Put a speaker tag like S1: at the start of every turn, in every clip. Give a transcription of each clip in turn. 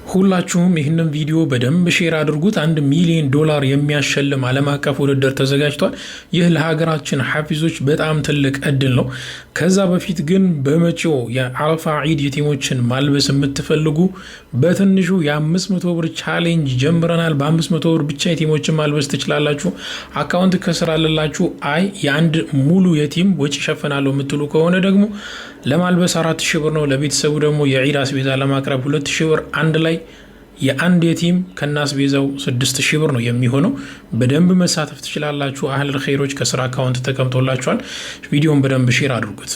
S1: ሁላችሁም ይህንን ቪዲዮ በደንብ ሼር አድርጉት። $1 ሚሊዮን የሚያሸልም ዓለም አቀፍ ውድድር ተዘጋጅቷል። ይህ ለሀገራችን ሐፊዞች በጣም ትልቅ እድል ነው። ከዛ በፊት ግን በመጪው የአረፋ ዒድ የቲሞችን ማልበስ የምትፈልጉ በትንሹ የ500 ብር ቻሌንጅ ጀምረናል። በ500 ብር ብቻ የቲሞችን ማልበስ ትችላላችሁ። አካውንት ከስር አለላችሁ። የአንድ ሙሉ የቲም ወጪ ሸፈናለሁ የምትሉ ከሆነ ደግሞ ለማልበስ 4000 ብር ነው። ለቤተሰቡ ደግሞ የዒድ አስቤዛ ለማቅረብ 2000 ብር አንድ ላይ የአንድ የቲም ከናስ ቤዛው 6000 ብር ነው የሚሆነው። በደንብ መሳተፍ ትችላላችሁ። አህል ኸይሮች ከስራ አካውንት ተቀምጦላችኋል። ቪዲዮን በደንብ ሼር አድርጉት።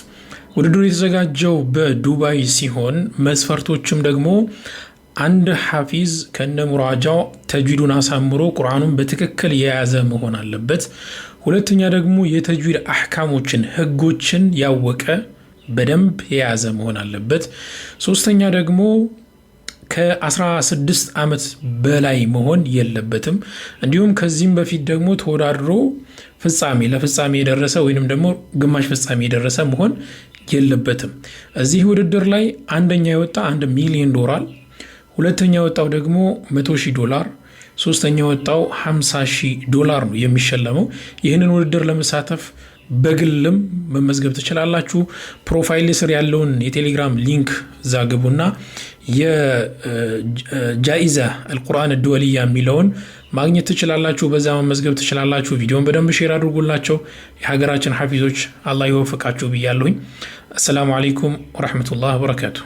S1: ውድድሩ የተዘጋጀው በዱባይ ሲሆን መስፈርቶችም ደግሞ አንድ ሐፊዝ ከነሙራጃው ተጅዊዱን አሳምሮ ቁርአኑን በትክክል የያዘ መሆን አለበት። ሁለተኛ ደግሞ የተጅዊድ አህካሞችን ህጎችን ያወቀ በደንብ የያዘ መሆን አለበት። ሶስተኛ ደግሞ ከ16 ዓመት በላይ መሆን የለበትም። እንዲሁም ከዚህም በፊት ደግሞ ተወዳድሮ ለፍጻሜ የደረሰ ወይንም ደግሞ ግማሽ ፍጻሜ የደረሰ መሆን የለበትም። እዚህ ውድድር ላይ አንደኛ የወጣ $1 ሚሊዮን፣ ሁለተኛ የወጣው ደግሞ $100,000፣ ሶስተኛ የወጣው $50,000 ነው የሚሸለመው። ይህንን ውድድር ለመሳተፍ በግልም መመዝገብ ትችላላችሁ። ፕሮፋይል ስር ያለውን የቴሌግራም ሊንክ ዛግቡና የጃኢዛ አልቁርአን አድወልያ የሚለውን ማግኘት ትችላላችሁ። በዛ መመዝገብ ትችላላችሁ። ቪዲዮን በደንብ ሼር አድርጉላቸው። የሀገራችን ሐፊዞች አላህ ይወፍቃችሁ ብያለሁኝ። አሰላሙ አለይኩም ወራህመቱላሂ ወበረካቱ።